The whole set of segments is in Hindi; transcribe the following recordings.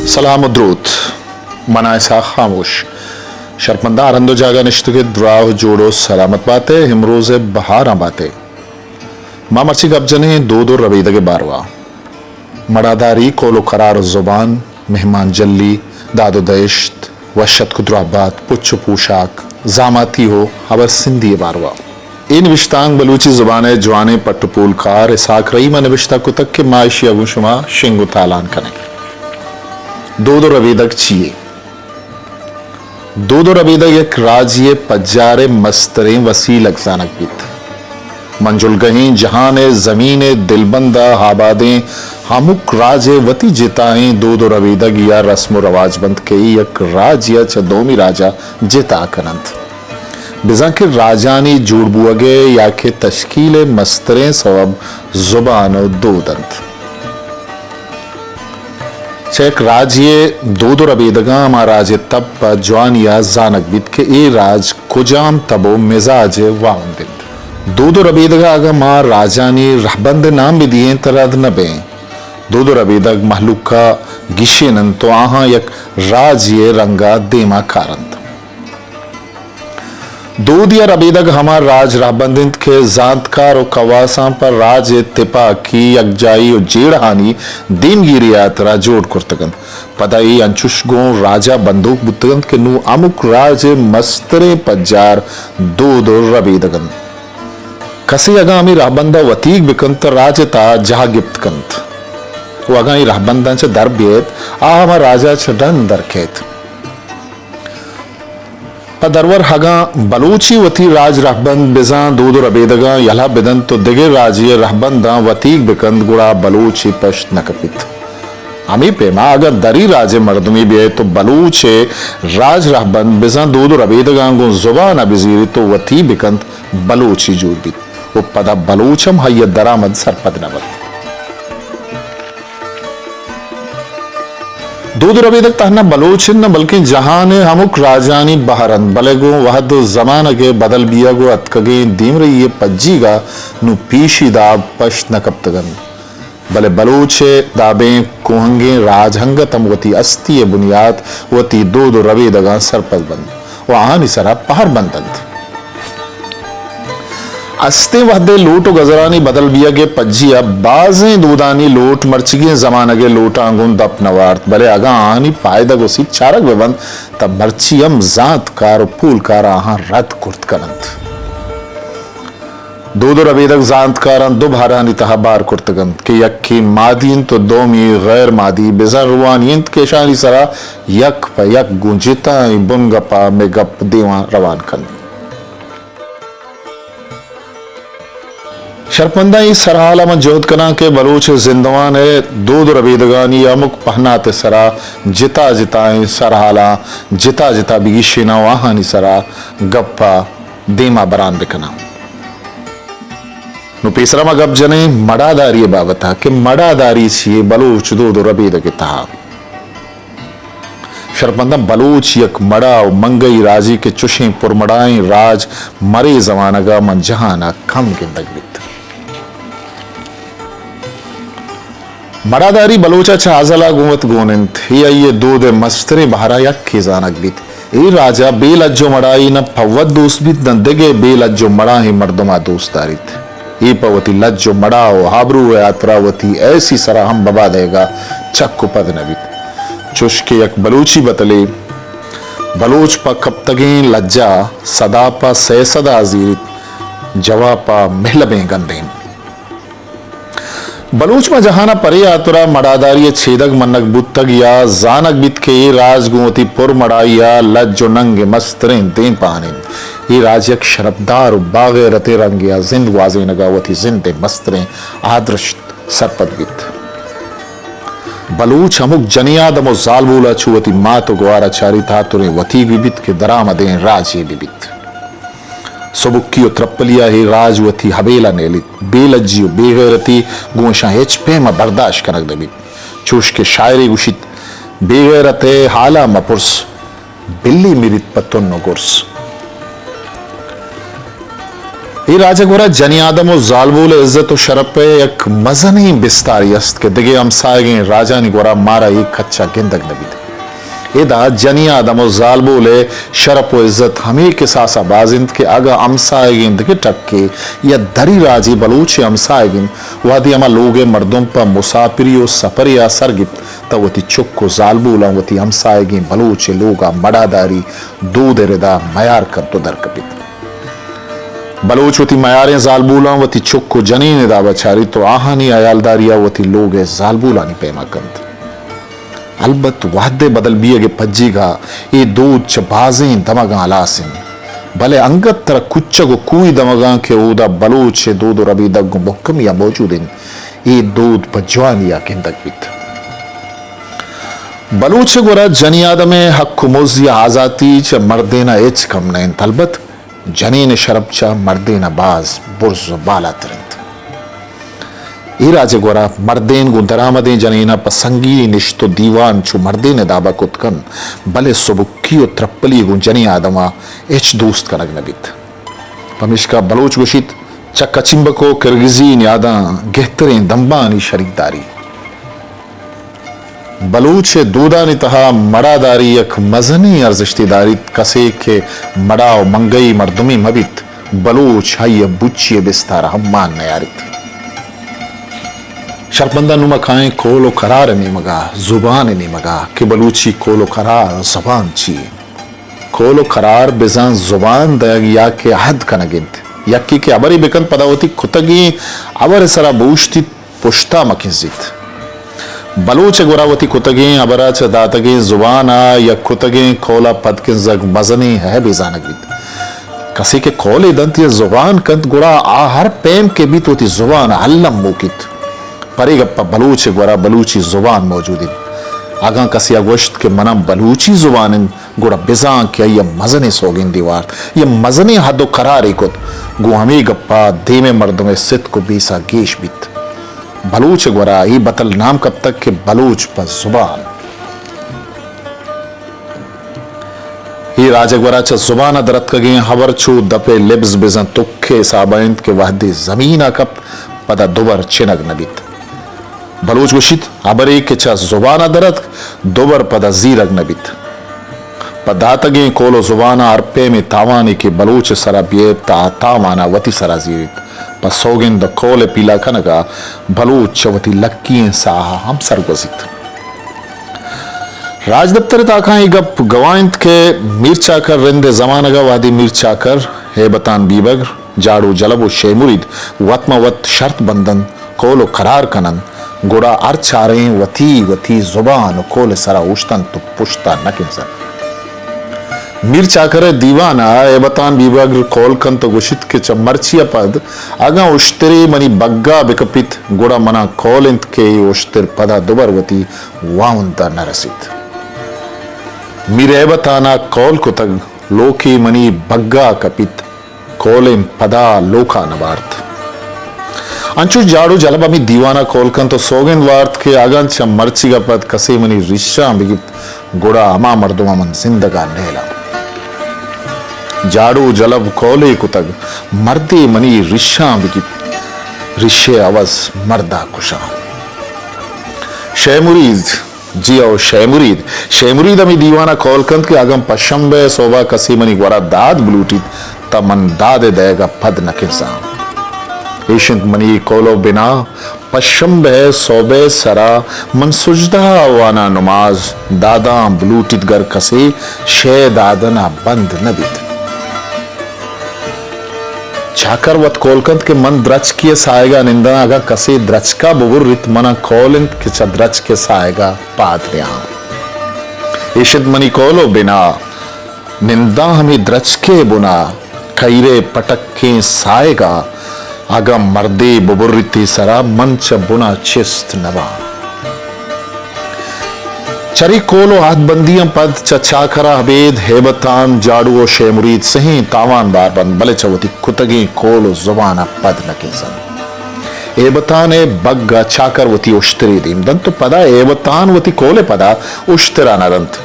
सलाम द्रूत मनाए सा खामोश शर्मंदा आरंदो जागा निश्त के द्राव जोड़ो सलामत बातें हिमरोज बहार बातें माँ मर्ची गबजने दो रबीद के बारवा मड़ादारी कोलो करार जुबान मेहमान जल्ली दादो दश्त वशत खुद्राबाद पुच्छ पोशाक जामाती हो हवर सिंधी बारवा इन विश्तांग बलूची जुबान जवाने पट्टपूल कार इसाक रईमा निविश्ता कुतक के मायशी अबुशुमा शिंगु तालान कने दो रबीदक चिए दो रबीदक एक राजिये पज्जारे मस्तरे वसील अक्सानक बीत मंजुल गहीं जहाने जमीने दिलबंदा हाबादें हामुक राजे वती जिताएं दो रबीदक या रस्म रवाज बंद के एक राज्य चदोमी राजा जिता कनंत बिजाकिर राजानी जुड़बुअगे या के तश्कीले मस्तरे सबब जुबानो दो दंत चेक राज्य दो रबीदगा महाराजे तब जवान या जानक बीत के ए राज कुजाम तबो मिजाज वाउंदिंद दो रबीदगा अगर मां राजानी रहबंद नाम भी दिए तरद नबे दो रबीदग महलूक का गिशेनन तो आहा यक राज्य रंगा देमा कारंत दो दिया रबीदग हमार राज राबंदिंत के जानकार और कवासा पर राज तिपा की यकजाई और जेड़हानी दीनगिरी यात्रा जोड़ कुर्तगन पदाई अंचुशगो राजा बंदूक बुतगन के नु अमुक राज मस्तरे पज्जार दो रबीदगन कसी अगामी राबंदा वतीक बिकंत राज ता जहा गिप्त कंत वो अगाई राबंदा च दरबेत आ हमार राजा च डन दरखेत पदरवर हगा बलूची वती राज रहबंद बिजा दो रबीदगा यला बिदन तो दिगे राजिय रहबंदा वतीक बिकंद गुड़ा बलूची पश्त नकपित अमी पेमा अगर दरी राजे मर्दमी भी है तो बलूचे राज रहबंद बिजा दो रबीदगा गो जुबान अबिजीरी तो वती बिकंद बलूची जूर भी वो पदा बलूचम हय दरामद सरपद नवत दो रबीदक तहना बलोचिन न बल्कि जहान हमुक राजानी बहरन बलेगो वहद जमान के बदल बिया गो अतकगे दीम रही ये पज्जीगा नु पीशी दाब पश्त न कप्तगन बले बलोचे दाबे कोहंगे राजहंगतम वती अस्ती बुनियाद वती दो रबीदगा सरपद बंद वहां निसरा पहर बंदंत अस्ते वहदे लोट गजरानी बदल बिया के पज्जिया बाजें दूदानी लोट मर्चिगे जमानगे लोटा अंगुन दप नवार्त भले अगा आनी पायदा गोसी चारक बेबंद तब मर्चियम जात कार पूल कार आहा रद कुर्त करंत दो रबीदक जात कारन दो भारानी तहबार कुर्तगंत के यक्की मादीन तो दोमी गैर मादी बेजर रुवानियंत के शानी सरा यक प यक गुंजिता बुंगपा में गप देवा रवान खंद शर्पंदा इस सरहाला में जोध कना के बलूच जिंदवान है दो रबीदगानी अमुक पहनाते सरा जिता जिताएं सरहाला जिता जिता बिगिशिना वाहानी सरा गप्पा देमा बरान बिकना नु पेसरा में गप जने मड़ादारी बाबता के मड़ादारी छिए बलूच दो रबीद के तहा शर्पंदा बलूच यक मड़ा मंगई राजी के चुशे पुरमड़ाएं राज मरे जमानगा मन जहाना कम गिंदग बित मड़ादारी बलोचा चाजला गुवत गोनिंत ये दो दे मस्तरे बहरा यक खिजानक बीत ए राजा बेलज्जो मड़ाई न पवत दोस्त बीत दंदगे बेलज्जो मड़ा ही मर्दमा दोस्तारित ये पवती लज्जो मड़ाओ हाबरू यात्रावती ऐसी सरा हम बबा देगा चक्कु पद नबीत चुशके यक बलूची बतले बलोच पा कब तगे लज्जा सदा पा सदा अजीरित जवा पा महलबे गंदेन बलूच में जहाना परे आतुरा मड़ादारी छेदक मनक बुतग या जानक बित के राजगुवती पुर मड़ाइया लज्जो नंगे मस्तरे दे पाने ये राजयक शरबदार बागे रते रंग या जिंद वाजे नगावती जिंदे मस्तरे आदर्श सरपद बित बलूच अमुक जनियादमो जालबूला छुवती मातो ग्वारा चारी तातुरे वती बिबित के दरामदे राजे बिबित सबुक्की त्रप्पलिया ही राजवती हबेला नेलित बेलज्जियो बेगैरती गोशा हेच पेमा बर्दाश्त करक दबी चूश के शायरी गुशित बेगैरते हाला मपुर्स बिल्ली मिरित पत्तन गुर्स ई राजगोरा जनी आदम और जालबूल इज्जत और शरफ पे एक मजनी बिस्तारी अस्त के दिगे हमसागे राजा नि गोरा मारा एक कच्चा गिंदक नबी इदा जनी आदम और जालबूल शरफ और इज्जत हमें के सासा बाजिंद के आगा हमसागे दिगे टक्के या दरी राजी बलूचे हमसागे वादी अमा लोगे मर्दों पर मुसाफिरी और सफर या सरगित तवती चुक्को जालबूला वती हमसागे बलूचे लोगा मडादारी दूध रिदा मयार कर तो दर कपित बलूच वती मयारें जालबूला वती चुक्को जनीन दा बचारी तो आहानी अयालदारिया वती लोग जालबूला नी पैमा कंत अलबत वादे बदल बियगे पज्जीगा ये दूध चबाजें दमगा अलासिन भले अंगत तर कुच्चगो कूई दमगा के ऊदा बलूच दूध रबी दग मुक्कम या मौजूदिन ये दूध पजवानिया किंदक बित बलूच गोरा जनियाद में हक मोजिया आजाती च मर्देना एच कम नैन तलबत जनीन शरबचा मर्देना बाज बुर्ज बाला तरंत ई राजे गोरा मर्देन गु दरामदे जनीना पसंगी निश्तो दीवान छु मर्देन दाबा कुतकन भले सुबुक्की और त्रप्पली गु जनी आदमा एच दोस्त कनग नबित पमिश्का बलूच गुशित चक्का चिंबको किर्गिजी न्यादा गेहतरें दंबानी शरीकदारी बलूच दूदा ने तहा मड़ादारी एक मजनी अर्जिश्तेदारी कसे के मड़ाव मंगई मर्दुमी मबित बलूच हाय बुच्ची बिस्तार हम्मान नयारित शर्मंदा नुमा खाएं कोलो करार नहीं मगा जुबान नहीं मगा कि बलूची कोलो करार जबान ची कोलो करार बेजान जुबान दयाग या के हद का नगिंत यक्की के अबरी बेकन पदावती खुतगी अबर सरा बूश्ती पुष्टा मकिजित बलूच गोरावती कुतगे अबराच दातगे जुबाना या कुतगे कोला पद के जग मजनी है बेजानगित कसी के कोले दंत या जुबान कंत गुड़ा आहर पेम के बीत होती जुबान हल्लम मुकित परेगप्पा बलूच गोरा बलूची जुबान मौजूदिन आगा कसी अगोश्त के मनम बलूची जुबान गुड़ा बिजान के ये मजने सोगिन दीवार ये मजने हदो करारे कुत गु हमें गप्पा देमे मर्दों में सित को बीसा गेश बीत बलूच गोरा ही बतल नाम कब तक के बलूच पर जुबान ही राजगोरा च जुबान दरत कगे हवर छू दपे लिब्स बिजन तुखे साबाइंद के वहदे जमीना कप पदा दुबर चिनग नबित बलूच गुशित अबरे के च जुबान दरत दुबर पदा जीरग नबित पदातगे कोलो जुबाना अरपे में तावानी के बलूच सरा बियता तावाना वती सरा जीरित पसोगिन द कोले पीला कनगा बलूच वती लक्की साहा हम सरगजित राजदप्तर ताकाई गप गवाइंत के मीरचाकर रिंदे जमानगा वादी मीरचाकर हेबतान बीबगर जाड़ू जलबो शेमुरिद वत्मवत शर्त बंदन कोलो करार कनन गोड़ा अर्चारे वती वती जुबान कोले सरा उश्तन तो पुश्ता नकिंसन मीरचाकर दीवाना एबतान बीबगर कोलकन तो गुशित के चमर्चिया पद आगा उश्तरे मनी बग्गा बिकपित गोड़ा मना कोलिंत के उश्तर पदा दुबरवती वाउंता नरसित मीरेबताना कौल को तग लोकी मनी बग्गा कपित कोलिम पदा लोका नवार्थ अंचु जाड़ू जलबमी दीवाना कोलकन तो सोगन वार्थ के आगन च मर्चिगा पद कसे मनी रिश्चा बिगित गोड़ा अमा मर्दुमा मन जिंदगा नेला जाड़ू जलब कोले कुतग मर्दे मनी रिश्चा बिगित रिश्चे अवस मर्दा कुशा शेमुरीद जियो शेमुरीद शेमुरीद अमी दीवाना कोलकंत के आगम पशंबे सोबा कसी मनी गोरा दाद ब्लूटित तमन दादे देगा पद नकिसा एशिंत मनी कोलो बिना पशंबे सोबे सरा मन सुजदा वाना नमाज दादा ब्लूटित गर कसे शे दादना बंद नबित चाकरवत कोलकंत के मन द्रच के साएगा निंदा आगा कसे द्रच का बुबुर रित मना कोलिंत के चद्रच के साएगा पादरिया इशित मनी कोलो बिना निंदा हमें द्रच के बुना खैरे पटक के साएगा आगा मर्दे बुबुर रिती सरा मंच बुना चिस्त नवा चरी कोलो हाथ बंदियां पद चाकरा हबेद हेबतान जाड़ू और शेमुरीद सही तावान बार बंद बले चवती कुतगे कोलो जुबाना पद नकिसन एबताने बग्गा चाकरवती उश्तरी दीम दंत पदा एबतान वती कोले पदा उश्तरा नदंत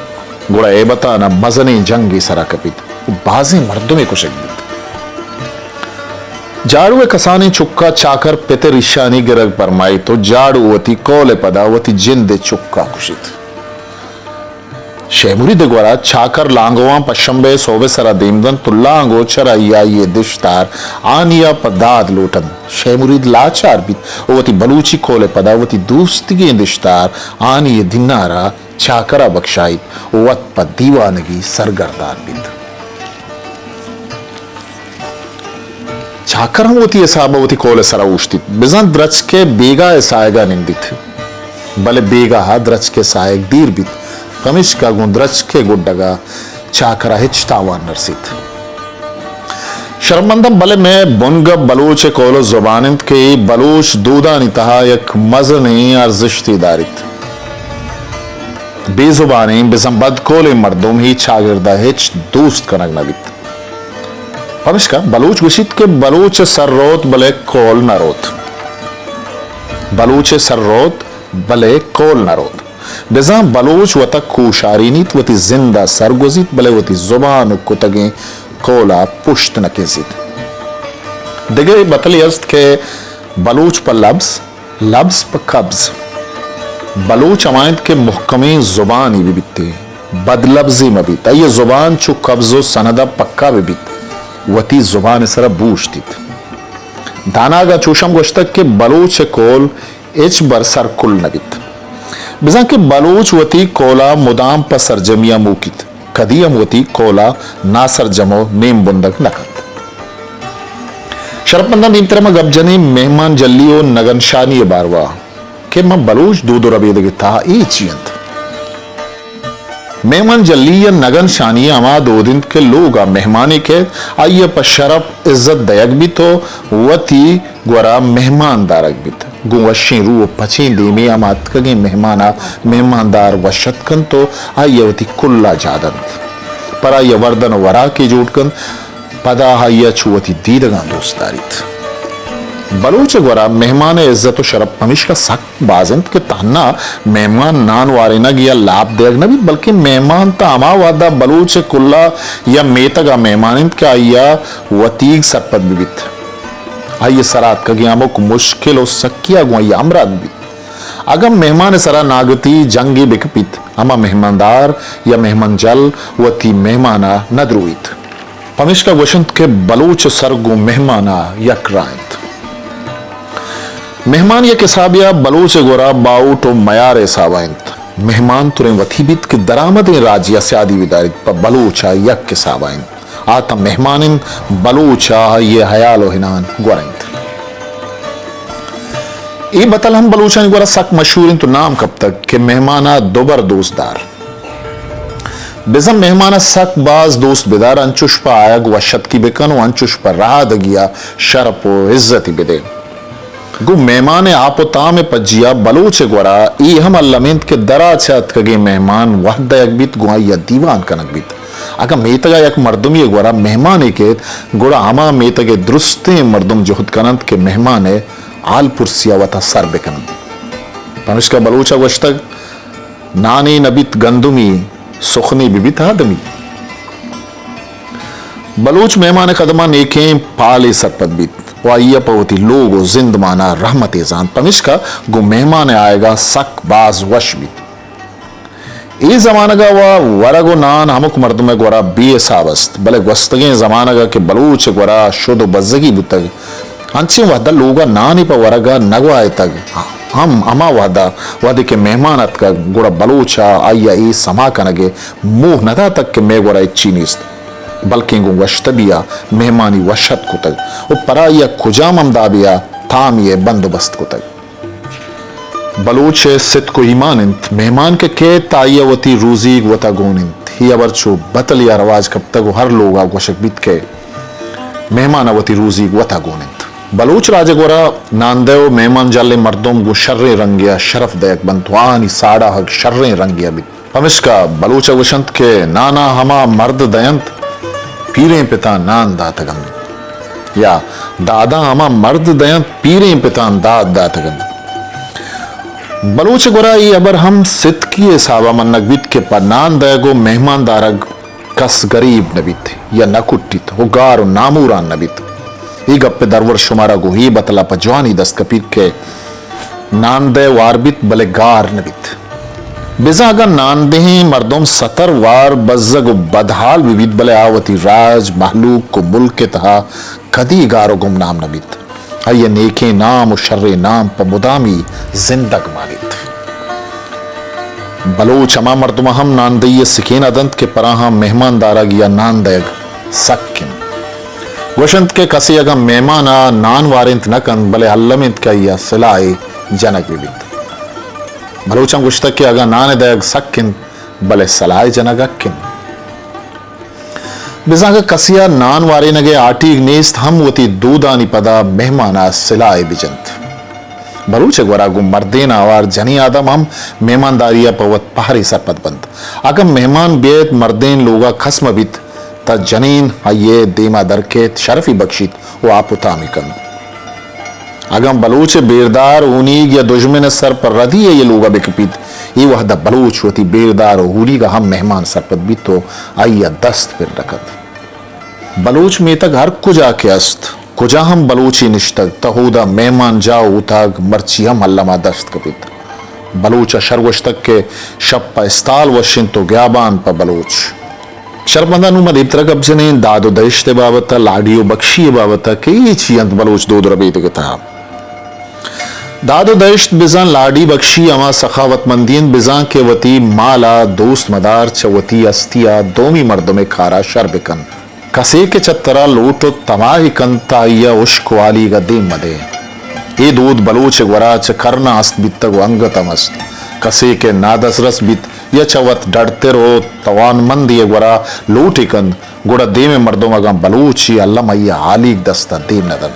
गुड़ा एबताना मजने जंगी सरा कपित बाजे मर्दों में कुशक जाड़ू कसानी चुक्का चाकर पेते रिशानी गिरग परमाई तो जाड़ू वती कोले पदावती जिंदे चुक्का कुशित शेमुरी दिग्वरा चाकर लांगोवा पशंबे सोबे सरा देमदन तुल्लांगो चराइया ये दिशतार आनिया पदाद लोटन शेमुरी लाचार बित ओवती बलूची कोले पदावती दूस्तिगे दिशतार आनिये दिनारा चाकरा बख्शाइत वत पद दीवानगी सरगर्दान बित चाकरवती साबवती कोले सरा उष्टित बिजन द्रच के बेगा सायगा निंदित बले बेगा हा द्रच के सायक दीर बित कमिश्का गुंद्रच के गुड्डगा चाकरा हिचतावा नरसित शर्मंदम बले में बुनग बलूच कोलो जुबानिंत के बलूच दूदा नितहा एक मजनी अर्जिश्ती दारित बेजुबानी बिजंबद कोले मर्दुम ही चागिरदा हिच दोस्त कनग नबित कमिश्का बलूच गुशित के बलूच सर्रोत बले कोल नरोत बलूच सर्रोत बले कोल नरोत बिजा बलूच वतक खूशारीनीत वती जिंदा सरगुजित बले वती जुबान कुतगे कोला पुश्त नकेजित दिगे बतली अस्त के बलूच पर लब्स पर कब्ज बलूच अमायत के मुहकमी जुबानी भी बिकते बदलब्जी में बीत ये जुबान चु कब्जो सनदा पक्का भी बीत वती जुबान सरा बूश्तित दानागा चूशम गोश्तक के बलूच कोल एच बरसर कुल नबित बिजा के बलूच वती कोला मुदाम पर सरजमिया मुकित कदियम वती कोला ना सरजमो नेम बुंदक नकत शरपंदा नीमतरम गबजनी मेहमान जल्लियो नगनशानी बारवा के म बलूच दूदो रबेदगे ता ई चियंत मेहमान जल्लिया नगन शानी अमा दो दिन के लोगा मेहमानी के आइए पर शरफ इज्जत दयक भी तो वती ग्वरा मेहमानदारक भी था गुवशी रू पची देमी अमात कगे मेहमाना मेहमानदार वशतकन तो आइए वती कुल्ला जादंत पर आइए वर्दन वरा के जोड़कन पदा आइए छुवती दीदगा दोस्तारित बलूच गोरा मेहमान इज्जत शरफ हमीश का सख्त बाजंत के ताना मेहमान नान वारे न गया लाभ देग न भी बल्कि मेहमान ता अमा वादा बलूच कुल्ला या मेतगा मेहमान के आइया वतीग सरपत बिबित आइए सरात का गया मुक मुश्किल और सकिया गुआ अमराद भी अगम मेहमान सरा नागती जंगी बिकपित अमा मेहमानदार या मेहमान जल वती मेहमाना नदरुइत पमिश का वशंत के बलूच सरगु मेहमाना यकराइत मेहमान ये किसाबिया बलूच गोरा बाउट और मयार सावाइंत मेहमान तुरे वथीबित के दरामद राज्य स्यादी विदारित पर बलूचा यक किसाबाइंत आता मेहमानिन बलूचा ये हयालो हिनान गोरंत ये बतल हम बलूचा गोरा सक मशहूर तो नाम कब तक के मेहमाना दोबर दोस्तदार बिजम मेहमाना सक बाज दोस्त बेदार अंचुश पर आयग वशत की बेकन अंचुश पर रहा दगिया शरपो इज्जती बेदे गु मेहमान आपोता में पजिया बलूच गोरा ई हम अल्लमिंत के दरा छत कगे मेहमान वहद यकबित गुआ या दीवान कनक बित अगर मेतगा यक मर्दुम ये गोरा मेहमान के गोरा आमा मेतगे दुरुस्ते मर्दुम जोहद कनंत के मेहमान आल पुरसिया वता सर बेकनंत पनुष का बलूचा वशतक नानी नबित गंदुमी सुखनी बिबित आदमी बलूच मेहमान कदमा नेके पाले सरपत बित वाइया पवती लोगो जिंद माना रहमत जान पमिश्का गु मेहमान आएगा सक बाज वश भी ए जमाना का वरगो नान हमक मर्द में गोरा बे साबस्त भले वस्तगे जमाना का के बलूच गोरा शुद्ध बजगी बुतग अंचे वहदा लोगा नानी पर वरगा नगवाए तक हम अमा वहदा के मेहमानत का गोरा बलूचा आइया ए समा कनगे मुंह नदा तक के मैं गोरा चीनीस्त बल्कि वशतबिया मेहमानी वशत को तक वो पराया खुजाम अमदाबिया थाम ये बंदोबस्त को तक बलूच सित को ईमानिंत मेहमान के तायवती रूजी वता गोनिंत ही अबर चो बतलिया रवाज कब तक हर लोग वशक बीत के मेहमानवती रूजी वता गोनिंत बलूच राजगोरा नांदेव मेहमान जाले मर्दों गो शर्रे रंगिया शरफ दयक बंतवानी साड़ा हक शर्रे रंगिया भी पमिश्का बलूच वशंत के नाना हमा मर्द दयंत पीरे पिता नान दातगम या दादा अमा मर्द दयंत पीरे पिता दाद दातगम बलूच गोराई अबर हम सित किए सावा मन नगबित के पर नान दयगो मेहमान दारग कस गरीब नबित या नकुट्टित हो गार नामूरान नबित ई गप्पे दरवर शुमारा गुही बतला पजवानी दस्तकपीर के नानदे वारबित बले गार नबित बिजागा नानदे मर्दों 70 वार बज्जग बदहाल विविध बले आवती राज महलूक को मुल्क के तहा कदी गारो गुमनाम नबित ये नेके नाम और शर्रे नाम पर मुदामी जिंदग मालित बलोच अमा मर्दुमा हम नानदय सिकेन अदंत के पराहा मेहमानदारा गिया नानदयग सक्किन वशंत के कसी अगा मेहमाना नान वारिंत नकन बले अल्लमित का या सिलाए जनक विविध बलोचम गुश्तक के अगा नान दयग सक्किन बले सलाए जनक अक्किन बिजागा कसिया नान वारे नगे आटी नेस्त हम वती दूदानी पदा मेहमाना सिलाए बिजंत बलूच वरागु मर्देन आवार जनी आदम हम मेहमानदारिया पवत पहाड़ी सरपत बंद अगम मेहमान बेत मर्देन लोगा खस्म बित त जनीन ये देमा दरकेत शरफी बख्शित वो आपुतामी कन अगम बलूच बेरदार ऊनीग या दुश्मन सर पर रदी ये लोगा बिकपित ये वह द बलूच होती बेरदार ऊनी का हम मेहमान सरपत भी तो आइया दस्त फिर रखत बलूच में तक हर कुजा के अस्त कुजा हम बलूची निश्तक तहूदा मेहमान जाओ उताग मर्ची हम अल्लामा दस्त कपित बलूचा शर्वश्तक के शप्पा इस्ताल वशिन तो ग्याबान पर बलूच शर्मंदा नु मदीब तरक अब जने दादो दरिश्ते बाबता लाडियो बख्शी बाबता कई चीयंत बलूच दो रबीत के था दादो दरिश्त बिजान लाडी बख्शी अमा सखावतमंदीन बिजान के वती माला दोस्त मदार चवती अस्तिया दोमी मर्दों में खारा शर्बिकन कसे के चत्तरा लोटो तमाही कंता या उश्क वाली गद्दे मदे ए दूध बलूच वरा च करना अस्त बित्तग अंगतमस्त कसे के नादस रस बित या चवत डरते रो तवान मंद ये वरा लोटिकन गुड़ा दे में मर्दों मगा बलूची अल्लाह मैया आलिक दस्ता दे नदन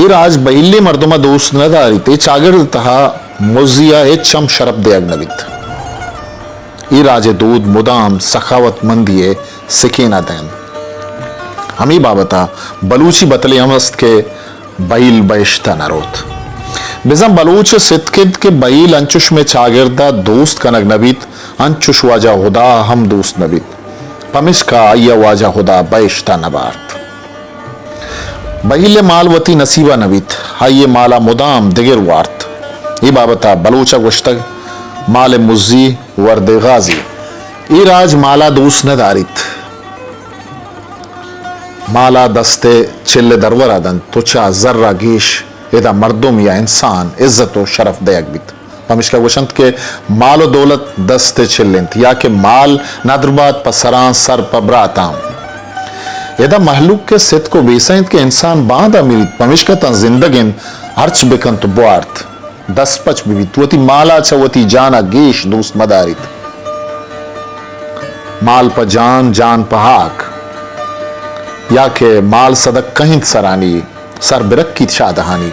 ए राज बहिल्ले मर्दों में दोस्त नदारी ते चागर तहा मुजिया ए चम शरब दे अग्नबित ई राजे दूध मुदाम सखावत मंदिये सिकेना दैन हमी बाबता बलूची बतले हमस्त के बैल बैश्ता नरोत बिजम बलूच सितकिद के बैल अंचुश में चागिरदा दोस्त कनक नबीत अंचुश वाजा हुदा हम दोस्त नबीत पमिस का आया वाजा हुदा बैश्ता नबार्त बैल मालवती नसीबा नबीत हाये माला मुदाम दिगर वार्त ये बाबता बलूचा गुश्तग माल मुज्जी वर्द गाजी ई राज माला दूस नदारित माला दस्ते चिल्ले दरवर आदन तुचा जर्रा गीश इदा मर्दुम या इंसान इज्जत व शरफ दयक बित पमिश्का वशंत के मालो दौलत दस्ते चिल्लिंत या के माल नदरबात पसरां सर पबराताम इदा महलूक के सित को बेसैंत के इंसान बांधा मिलित पमिश्का ता जिंदगिन अर्च बिकन तो बुआर्थ 10-5 विविधवती माला चवती जाना गेश दोस्त मदारित माल पर जान जान पहाक या के माल सदक कहीं सरानी सर बिरक की शादहानी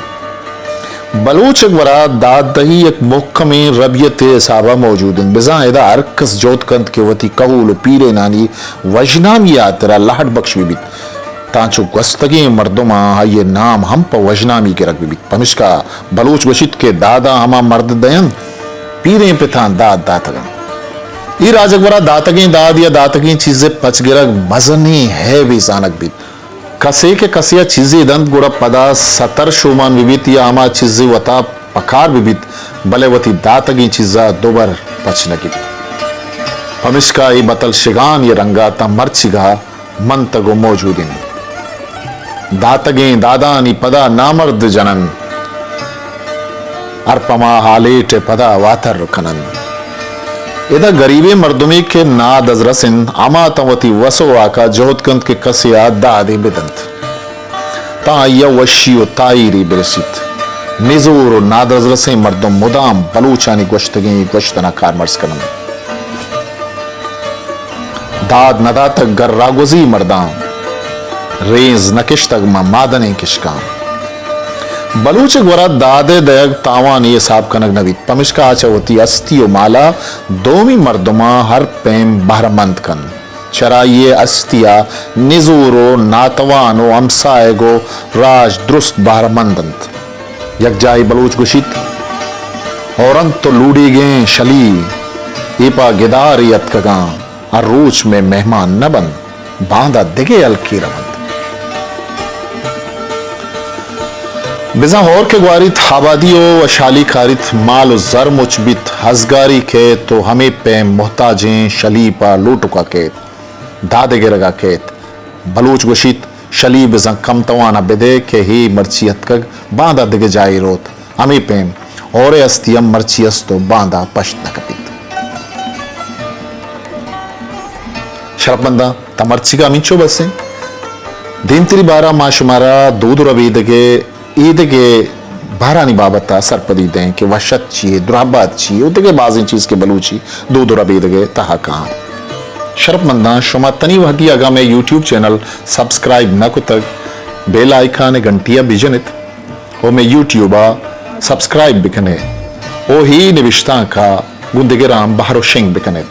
बलूच वरा दाद दही एक मुख में रबियत साबा मौजूद बिजायदा अरकस जोतकंत के वती कबूल पीरे नानी वजनाम या तेरा लाहट बख्श विबित तांचो गस्तगे मर्दोमा ये नाम हम पर वजनामी के रख विबित पमिश्का बलूच वशित के दादा हमा मर्द दयन पीरे पिथान दाद दातगन ई राजगवरा दातगे दाद या दातगे चीजें पचगिरग मजनी है भी जानक बित कसे के कसिया चीजें दंत गुड़ा पदा 70 शोमान विबित या आमा चीजें वता पकार विबित बलेवती दातगी चीजा दोबर पचनगी पमिश्का ई बतल शिगान ये रंगाता मर्चिगा मंतगो मौजूदिन दातगे दादानी पदा नामर्द जनन अर्पमा हालेट पदा वातर खनन इदा गरीबे मर्दुमी के नाद अजरसिन अमा तवती वसो आका जोतकंत के कसिया दादे बिदंत ताया वशियो ताईरी बिरसित निजूर नाद अजरसे मर्दुम मुदाम बलूचानी गोश्तगी गोश्तना कारमर्स कनन दाद नदा तक गर्रागुजी मर्दाम रेज नकिश्तग मादने किशकाम बलूच वरा दादे दयग तावान ये साब कनक नबी पमिश्का आचवती अस्तियो माला दोमी मर्दुमा हर पेम बहरमंद कन चराइये अस्तिया निजूरो नातवानो अमसाएगो राज दुरुस्त बहरमंदंत यकजाई बलूच गुशित औरंत तो लूड़ी गे शली ईपा गिदारियत कगा अरूच में मेहमान न बन बांधा दिगे अलकी रमंद बिजा होर के ग्वारित आबादियो व शाली खारित माल जर मुचबित हजगारी के तो हमें पे मोहताजें शलीपा लूटुका केत दादे गिरगा केत बलूच गुशित शली बिजा कम तवाना बेदे के ही मर्चियत कग बांधा दिगे जाई रोत हमें पेम और अस्तियम मर्चियस तो बांधा पश्त न कपित शरपंदा तमर्चिका मिंचो बसे दिन तिरी बारा माशुमारा दूध रबीदगे ईदगे बारानी बाबता सरपदी दें कि वशत चाहिए दुराबाद चाहिए उदगे बाजी चीज के बलूची दूध रबीदगे तहा कहाँ शरपमंदा शुमा तनी वहगी अगा में यूट्यूब चैनल सब्सक्राइब न को तक बेल आइकन घंटिया बिजनित ओ में यूट्यूबा सब्सक्राइब बिकने ओ ही निविष्टा का गुंदगे राम बाहरो शेंग बिकने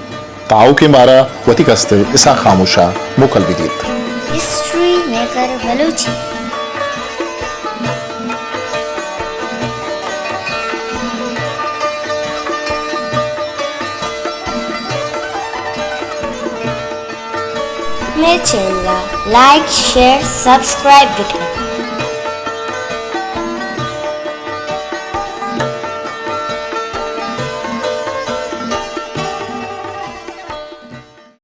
ताऊ के मारा वती कस्ते इसा खामोशा मुकल विदित हिस्ट्री मेकर बलूची मेरे चैनल लाइक शेयर सब्सक्राइब बिकने